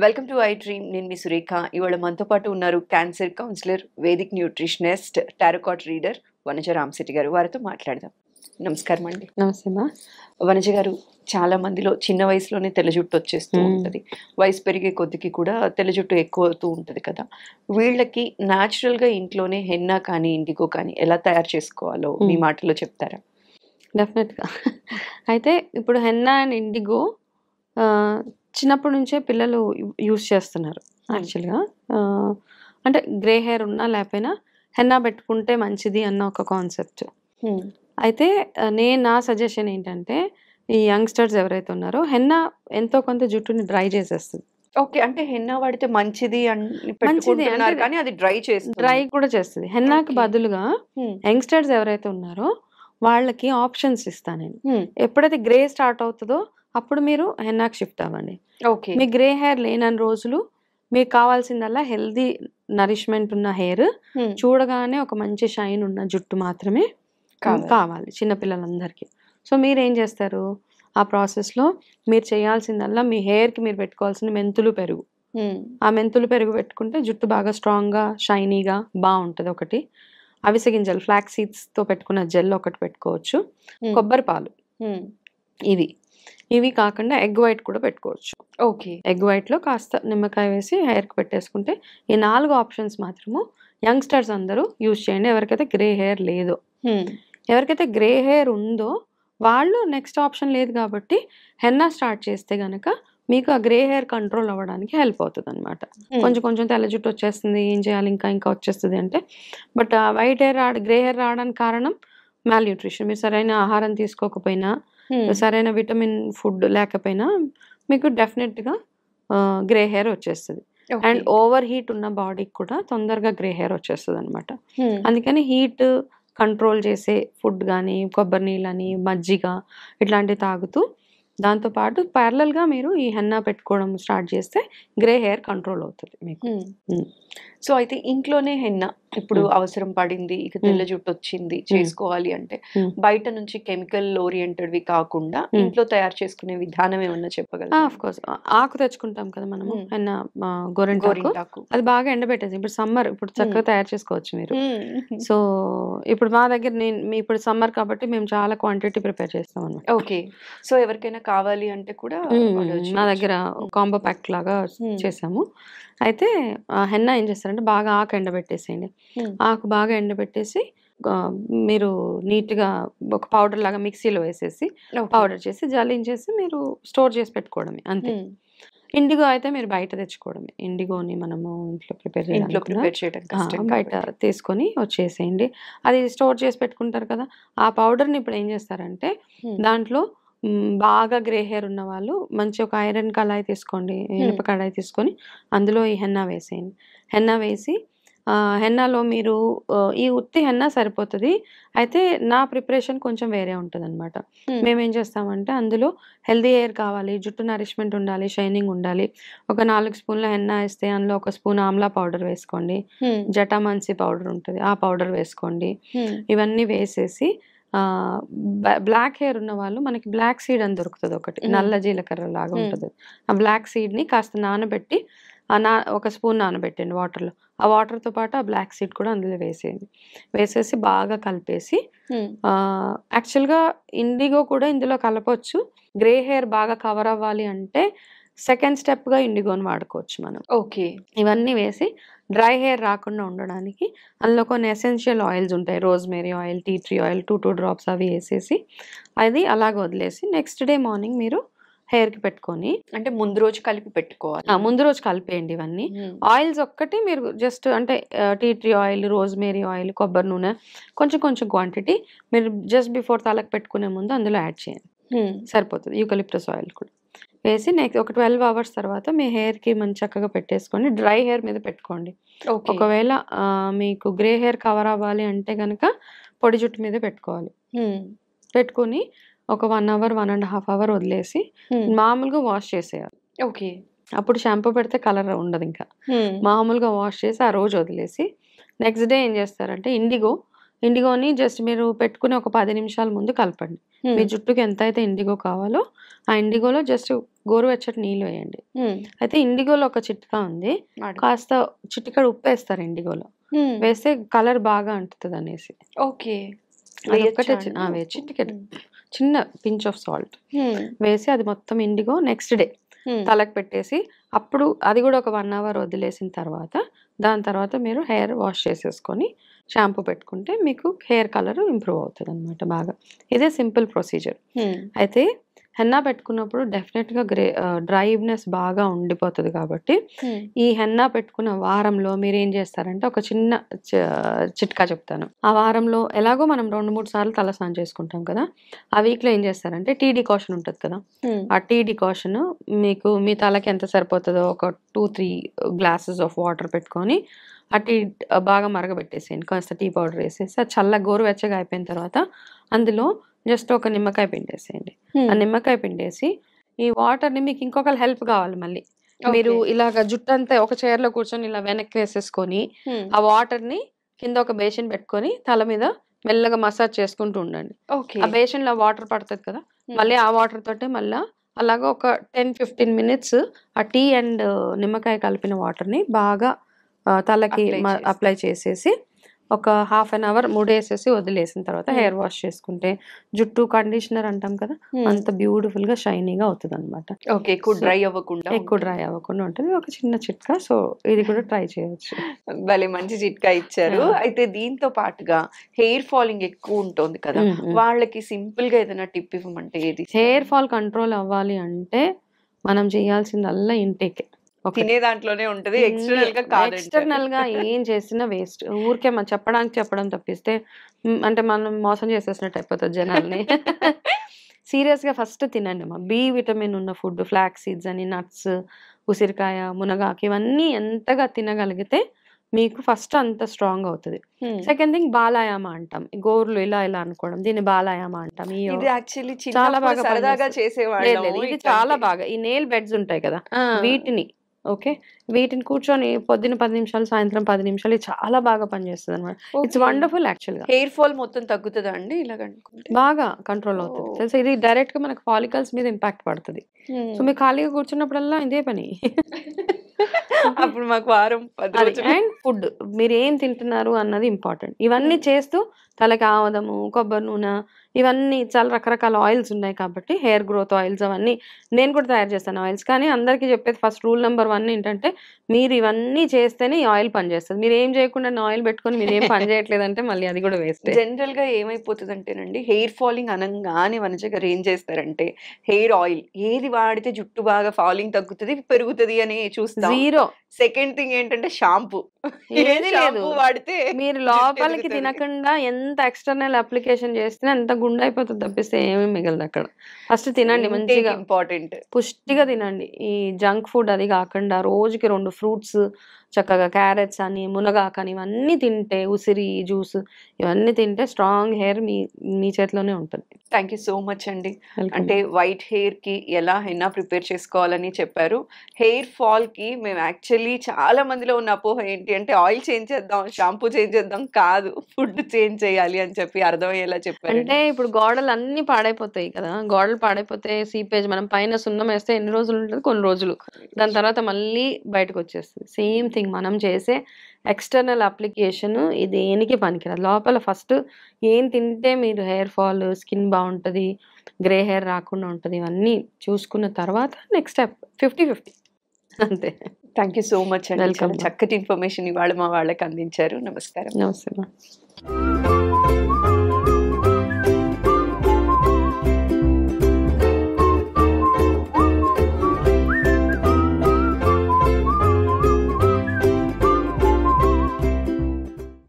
Welcome to I dream. నేను మీ సురేఖ. ఇవాళ మనతో పాటు ఉన్నారు cancer counsellor, vedic nutritionist, tarot card reader Vanaja Ramasetti గారు. వారితో మాట్లాడదాం. నమస్కారం అండి. నమస్తే మా. వనజ గారు, చాలా మందిలో చిన్న వయసులోనే తెల్ల జుట్టు వచ్చేస్తూ ఉంటుంది. వయసు పెరిగే కొద్దికి కూడా తెల్ల జుట్టు ఎక్కువ అవుతూ ఉంటుంది కదా. వీళ్ళకి న్యాచురల్గా ఇంట్లోనే హెన్నా కానీ ఇండిగో కానీ ఎలా తయారు చేసుకోవాలో మీ మాటలో చెప్తారా? డెఫినెట్గా. అయితే ఇప్పుడు హెన్నా అండ్ ఇండిగో చిన్నప్పటి నుంచే పిల్లలు యూస్ చేస్తున్నారు యాక్చువల్గా. అంటే గ్రే హెయిర్ ఉన్నా లేకపోయినా హెన్నా పెట్టుకుంటే మంచిది అన్న ఒక కాన్సెప్ట్. అయితే నా సజెషన్ ఏంటంటే, ఈ యంగ్స్టర్స్ ఎవరైతే ఉన్నారో హెన్నా ఎంతో కొంత జుట్టుని డ్రై చేసేస్తుంది. ఓకే, అంటే హెన్నా వాడితే మంచిది అని పెట్టుకుంటున్నారు కానీ అది డ్రై కూడా చేస్తుంది. హెన్నాకి బదులుగా యంగ్స్టర్స్ ఎవరైతే ఉన్నారో వాళ్ళకి ఆప్షన్స్ ఇస్తాను నేను. ఎప్పుడైతే గ్రే స్టార్ట్ అవుతుందో అప్పుడు మీరు హెన్నాకి షిఫ్ట్ అవ్వండి. ఓకే, మీ గ్రే హెయిర్ లేనన్ని రోజులు మీకు కావాల్సిందల్లా హెల్దీ నరిష్మెంట్ ఉన్న హెయిర్, చూడగానే ఒక మంచి షైన్ ఉన్న జుట్టు మాత్రమే కావాలి చిన్నపిల్లలందరికీ. సో మీరేం చేస్తారు, ఆ ప్రాసెస్లో మీరు చేయాల్సిందల్లా మీ హెయిర్కి మీరు పెట్టుకోవాల్సిన మెంతులు పెరుగు. ఆ మెంతులు పెరుగు పెట్టుకుంటే జుట్టు బాగా స్ట్రాంగ్గా షైనీగా బాగుంటుంది. ఒకటి అవిసె గింజలు, ఫ్లాక్ సీడ్స్తో పెట్టుకున్న జెల్ ఒకటి పెట్టుకోవచ్చు. కొబ్బరి పాలు, ఇవి కాకుండా ఎగ్ వైట్ కూడా పెట్టుకోవచ్చు. ఓకే, ఎగ్ వైట్లో కాస్త నిమ్మకాయ వేసి హెయిర్కి పెట్టేసుకుంటే ఈ 4 ఆప్షన్స్ మాత్రము యంగ్స్టర్స్ అందరూ యూజ్ చేయండి. ఎవరికైతే గ్రే హెయిర్ లేదో, ఎవరికైతే గ్రే హెయిర్ ఉందో వాళ్ళు నెక్స్ట్ ఆప్షన్ లేదు కాబట్టి హెన్నా స్టార్ట్ చేస్తే గనక మీకు ఆ గ్రే హెయిర్ కంట్రోల్ అవ్వడానికి హెల్ప్ అవుతుంది అనమాట. కొంచెం కొంచెం తెల్ల జుట్టు వచ్చేస్తుంది, ఏం చేయాలి, ఇంకా వచ్చేస్తుంది అంటే. బట్ ఆ వైట్ హెయిర్ గ్రే హెయిర్ రావడానికి కారణం మాల్ న్యూట్రిషన్. మీరు సరైన ఆహారం తీసుకోకపోయినా, సరైన విటమిన్ ఫుడ్ లేకపోయినా మీకు డెఫినెట్గా గ్రే హెయిర్ వచ్చేస్తుంది. అండ్ ఓవర్ హీట్ ఉన్న బాడీకి కూడా తొందరగా గ్రే హెయిర్ వచ్చేస్తుంది అనమాట. అందుకని హీట్ కంట్రోల్ చేసే ఫుడ్ కానీ, కొబ్బరి నీళ్ళని, మజ్జిగ ఇట్లాంటివి తాగుతూ దాంతోపాటు ప్యారలల్గా మీరు ఈ హెన్నా పెట్టుకోవడం స్టార్ట్ చేస్తే గ్రే హెయిర్ కంట్రోల్ అవుతుంది మీకు. సో అయితే ఇంట్లోనే హెన్నా ఇప్పుడు అవసరం పడింది, ఇక తెల్ల జుట్టు వచ్చింది, చేసుకోవాలి అంటే బయట నుంచి కెమికల్ ఓరియంటెడ్వి కాకుండా ఇంట్లో తయారు చేసుకునే విధానం ఏమన్నా చెప్పగలరా? ఆఫ్ కోర్స్, ఆకు తెచ్చుకుంటాం కదా మనము, హెన్నా గోరింటాకు. అది బాగా ఎండబెట్టేసి ఇప్పుడు సమ్మర్, ఇప్పుడు చక్కగా తయారు చేసుకోవచ్చు మీరు. సో ఇప్పుడు మా దగ్గర ఇప్పుడు సమ్మర్ కాబట్టి మేము చాలా క్వాంటిటీ ప్రిపేర్ చేస్తాం అన్నమాట. ఓకే, సో ఎవరికైనా కావాలి అంటే కూడా మా దగ్గర కాంబో ప్యాక్ లాగా చేసాము. అయితే హెన్నా ఏం చేస్తారంటే బాగా ఆకు ఎండబెట్టేసేయండి. ఆకు బాగా ఎండబెట్టేసి మీరు నీట్గా ఒక పౌడర్ లాగా మిక్సీలో వేసేసి పౌడర్ చేసి జల్లించేసి మీరు స్టోర్ చేసి పెట్టుకోవడమే అంతే. ఇండిగో అయితే మీరు బయట తెచ్చుకోవడమే. ఇండిగోని మనము ఇంట్లో ప్రిపేర్ చేయడం బయట తీసుకొని వచ్చేసేయండి. అది స్టోర్ చేసి పెట్టుకుంటారు కదా. ఆ పౌడర్ని ఇప్పుడు ఏం చేస్తారంటే దాంట్లో బాగా గ్రే హెయిర్ ఉన్న వాళ్ళు మంచి ఒక ఐరన్ కళాయి తీసుకోండి, ఇనుప కళాయి తీసుకొని అందులో ఈ హెన్నా వేసేయండి. హెన్నా వేసి హెన్నాలో మీరు ఈ ఉత్తి హెన్నా సరిపోతుంది. అయితే నా ప్రిపరేషన్ కొంచెం వేరే ఉంటుంది అనమాట. మేమేం చేస్తామంటే అందులో హెల్దీ హెయిర్ కావాలి, జుట్టు నరిష్మెంట్ ఉండాలి, షైనింగ్ ఉండాలి. ఒక 4 స్పూన్ల హెన్నా వేస్తే అందులో 1 స్పూన్ ఆమ్లా పౌడర్ వేసుకోండి. జటామాన్సి పౌడర్ ఉంటుంది, ఆ పౌడర్ వేసుకోండి. ఇవన్నీ వేసేసి బ్లాక్ హెయిర్ ఉన్న వాళ్ళు మనకి బ్లాక్ సీడ్ అని దొరుకుతుంది ఒకటి, నల్ల జీలకర్ర లాగా ఉంటుంది. ఆ బ్లాక్ సీడ్ని కాస్త నానబెట్టి 1 స్పూన్ నానబెట్టండి వాటర్లో. ఆ వాటర్తో పాటు ఆ బ్లాక్ సీడ్ కూడా అందులో వేసేయండి. వేసేసి బాగా కలిపేసి యాక్చువల్గా ఇండిగో కూడా ఇందులో కలపొచ్చు. గ్రే హెయిర్ బాగా కవర్ అవ్వాలి అంటే సెకండ్ స్టెప్గా ఇండిగోని వాడుకోవచ్చు మనం. ఓకే, ఇవన్నీ వేసి డ్రై హెయిర్ రాకుండా ఉండడానికి అందులో కొన్ని ఎసెన్షియల్ ఆయిల్స్ ఉంటాయి, rosemary oil, tea tree oil, 2 drops అవి వేసేసి అది అలాగ వదిలేసి నెక్స్ట్ డే మార్నింగ్ మీరు హెయిర్కి పెట్టుకొని, అంటే ముందు రోజు కలిపి పెట్టుకోవాలి. ముందు రోజు కలిపేయండి ఇవన్నీ. ఆయిల్స్ ఒక్కటి మీరు జస్ట్ అంటే tea tree oil, rosemary oil, కొబ్బరి నూనె కొంచెం కొంచెం క్వాంటిటీ మీరు జస్ట్ బిఫోర్ తలకు పెట్టుకునే ముందు అందులో యాడ్ చేయండి, సరిపోతుంది. యూకలిప్టస్ ఆయిల్ కూడా వేసి నెక్స్ట్ ఒక 12 అవర్స్ తర్వాత మీ హెయిర్కి మంచి చక్కగా పెట్టేసుకొని డ్రై హెయిర్ మీద పెట్టుకోండి. ఒకవేళ మీకు గ్రే హెయిర్ కవర్ అవ్వాలి అంటే కనుక పొడి జుట్టు మీద పెట్టుకోవాలి. పెట్టుకొని ఒక 1 అవర్ 1.5 అవర్ వదిలేసి మామూలుగా వాష్ చేసేయాలి. ఓకే, అప్పుడు షాంపూ పెడితే కలర్ ఉండదు. ఇంకా మామూలుగా వాష్ చేసి ఆ రోజు వదిలేసి నెక్స్ట్ డే ఏం చేస్తారంటే ఇండిగోని జస్ట్ మీరు పెట్టుకుని ఒక 10 నిమిషాల ముందు కలపండి. మీ జుట్టుకి ఎంత అయితే ఇండిగో కావాలో ఆ ఇండిగోలో జస్ట్ గోరువెచ్చటి నీళ్ళు వేయండి. అయితే ఇండిగోలో ఒక చిట్కా ఉంది, కాస్త చిటికెడు ఉప్పు వేస్తారు ఇండిగోలో, వేస్తే కలర్ బాగా అంటుతుంది అనేసి. ఓకే, అదొక్కటే చిటికెడు చిన్న పించ్ ఆఫ్ సాల్ట్ వేసి అది మొత్తం ఇండిగో నెక్స్ట్ డే తలకు పెట్టేసి అప్పుడు అది కూడా ఒక 1 hour వదిలేసిన తర్వాత దాని తర్వాత మీరు హెయిర్ వాష్ చేసేసుకొని షాంపూ పెట్టుకుంటే మీకు హెయిర్ కలర్ ఇంప్రూవ్ అవుతుంది అనమాట బాగా. ఇదే సింపుల్ ప్రొసీజర్. అయితే హెన్నా పెట్టుకున్నప్పుడు డెఫినెట్గా డ్రైనెస్ బాగా ఉండిపోతుంది కాబట్టి ఈ హెన్నా పెట్టుకున్న వారంలో మీరు ఏం చేస్తారంటే ఒక చిన్న చిట్కా చెప్తాను. ఆ వారంలో ఎలాగో మనం 2-3 సార్లు తల స్నానం చేసుకుంటాం కదా, ఆ వీక్లో ఏం చేస్తారంటే టీ డికాషన్ ఉంటుంది కదా, ఆ టీ డికాషన్ మీకు మీ తలకి ఎంత సరిపోతుందో ఒక 2-3 glasses ఆఫ్ వాటర్ పెట్టుకొని ఆ టీ బాగా మరగబెట్టేసేయండి, కాస్త టీ పౌడర్ వేసేసి అది చల్ల గోరువెచ్చగా అయిపోయిన తర్వాత అందులో జస్ట్ ఒక నిమ్మకాయ పిండేసేయండి. ఆ నిమ్మకాయ పిండేసి ఈ వాటర్ని, మీకు ఇంకొకరు హెల్ప్ కావాలి మళ్ళీ, మీరు ఇలాగ జుట్టు అంతా ఒక చైర్లో కూర్చొని ఇలా వెనక్కి వేసేసుకొని ఆ వాటర్ని కింద ఒక బేసిన్ పెట్టుకొని తల మీద మెల్లగా మసాజ్ చేసుకుంటూ ఉండండి. ఆ బేసిన్ లో వాటర్ పడుతుంది కదా, మళ్ళీ ఆ వాటర్ తోటే మళ్ళీ అలాగా ఒక 10-15 minutes ఆ టీ అండ్ నిమ్మకాయ కలిపిన వాటర్ని బాగా తలకి అప్లై చేసేసి ఒక 1/2 hour ముడేసేసి వదిలేసిన తర్వాత హెయిర్ వాష్ చేసుకుంటే జుట్టు కండిషనర్ అంటాం కదా, అంత బ్యూటిఫుల్ గా షైనీగా అవుతుంది అనమాట. ఎక్కువ డ్రై అవ్వకుండా ఉంటుంది. ఒక చిన్న చిట్కా, సో ఇది కూడా ట్రై చేయొచ్చు. భలే మంచి చిట్కా ఇచ్చారు. అయితే దీంతో పాటుగా హెయిర్ ఫాలింగ్ ఎక్కువ ఉంటుంది కదా, వాళ్ళకి సింపుల్ గా ఏదైనా టిప్ ఇవ్వమంటే ఏది? హెయిర్ ఫాల్ కంట్రోల్ అవ్వాలి అంటే మనం చేయాల్సిందల్లా ఇంటేకే. తినే దాంట్లోనే ఉంటది, ఎక్స్టర్నల్ గా ఏం చేసినా వేస్ట్. ఊరికే మనం చెప్పడం తప్పిస్తే అంటే మనం మోసం చేసేసినట్టు అయిపోతుంది జనాల్ని. సీరియస్ గా ఫస్ట్ తినండి అమ్మా, బి విటమిన్ ఉన్న ఫుడ్, ఫ్లాక్స్ సీడ్స్ అని, నట్స్, ఉసిరికాయ, మునగాకు, ఇవన్నీ ఎంతగా తినగలిగితే మీకు ఫస్ట్ అంత స్ట్రాంగ్ అవుతుంది. సెకండ్ థింగ్ బాలాయామ అంటాం, గోర్లు ఇలా ఇలా అనుకోవడం, దీన్ని బాలాయామ అంటాం. చాలా బాగా ఇది చాలా బాగా ఈ నెయిల్ బెడ్స్ ఉంటాయి కదా, వీటిని కూర్చొని పొద్దున 10 నిమిషాలు, సాయంత్రం 10 నిమిషాలు, చాలా బాగా పనిచేస్తుంది అనమాట. It's wonderful. యాక్చువల్ గా హెయిర్ ఫాల్ మొత్తం తగ్గుతుందా అండి ఇలాగ? బాగా కంట్రోల్ అవుతుంది తెలుసా. ఇది డైరెక్ట్ గా మనకు ఫాలికల్స్ మీద ఇంపాక్ట్ పడుతుంది. సో మీరు ఖాళీగా కూర్చున్నప్పుడల్లా ఇదే పని. అప్పుడు మాకు వారం 10 రోజులు. అండ్ ఫుడ్, మీరు ఏం తింటున్నారు అన్నది ఇంపార్టెంట్. ఇవన్నీ చేస్తూ తలకి ఆవదము, కొబ్బరి నూనె, ఇవన్నీ చాలా రకరకాల ఆయిల్స్ ఉన్నాయి కాబట్టి హెయిర్ గ్రోత్ ఆయిల్స్ అవన్నీ నేను కూడా తయారు చేస్తాను ఆయిల్స్. కానీ అందరికీ చెప్పేది ఫస్ట్ రూల్ నెంబర్ 1 ఏంటంటే మీరు ఇవన్నీ చేస్తేనే ఈ ఆయిల్ పనిచేస్తుంది. మీరు ఏం చేయకుండా ఆయిల్ పెట్టుకొని మీరు ఏం పని చేయట్లేదంటే మళ్ళీ అది కూడా వేస్ట్. జనరల్ గా ఏమైపోతుంది అంటేనండి, హెయిర్ ఫాలింగ్ అనగానే వనజ గారు ఏం చేస్తారంటే హెయిర్ ఆయిల్ ఏది వాడితే జుట్టు బాగా ఫాలింగ్ తగ్గుతుంది, పెరుగుతుంది అని చూస్తాం. జీరో. సెకండ్ థింగ్ ఏంటంటే షాంపూ. ఏది లేదు, వాడితే మీరు లోపలికి తినకుండా ఎంత ఎక్స్టర్నల్ అప్లికేషన్ చేస్తే అంత గుండె అయిపోతుంది తప్పిస్తే ఏమీ మిగలదు అక్కడ. ఫస్ట్ తినండి మంచిగా, ఇంపార్టెంట్, పుష్టిగా తినండి. ఈ జంక్ ఫుడ్ అది కాకుండా రోజుకి 2 ఫ్రూట్స్, చక్కగా క్యారెట్స్ అని, మునగాకని, ఇవన్నీ తింటే, ఉసిరి జ్యూస్ ఇవన్నీ తింటే స్ట్రాంగ్ హెయిర్ మీ చేతిలోనే ఉంటుంది. థ్యాంక్ యూ సో మచ్ అండి. అంటే వైట్ హెయిర్ కి ఎలా హెన్నా ప్రిపేర్ చేసుకోవాలని చెప్పారు. హెయిర్ ఫాల్ కి మేము యాక్చువల్లీ చాలా మందిలో ఉన్న అపోహ ఏంటి అంటే ఆయిల్ చేంజ్ చేద్దాం, షాంపూ చేంజ్ చేద్దాం కాదు, ఫుడ్ చేంజ్ చేయాలి అని చెప్పి అర్థమయ్యేలా చెప్పారు. అంటే ఇప్పుడు గోడలు అన్ని పాడైపోతాయి కదా, గోడలు పాడైపోతే సీపేజ్ మనం పైన సున్నం వేస్తే ఎన్ని రోజులు ఉంటుంది? కొన్ని రోజులు. దాని తర్వాత మళ్ళీ బయటకు వచ్చేస్తుంది. సేమ్ థింగ్ మనం చేసే ఎక్స్టర్నల్ అప్లికేషన్ ఇది దేనికి పనికిరాదు. లోపల ఫస్ట్ ఏం తింటే మీరు హెయిర్ ఫాల్, స్కిన్ బాగుంటుంది, గ్రే హెయిర్ రాకుండా ఉంటుంది, ఇవన్నీ చూసుకున్న తర్వాత నెక్స్ట్ స్టెప్ 50-50 అంతే. థ్యాంక్ యూ సో మచ్ అండి. చక్కటి ఇన్ఫర్మేషన్ ఇవాళ మా వాళ్ళకి అందించారు. నమస్కారం. నమస్తే.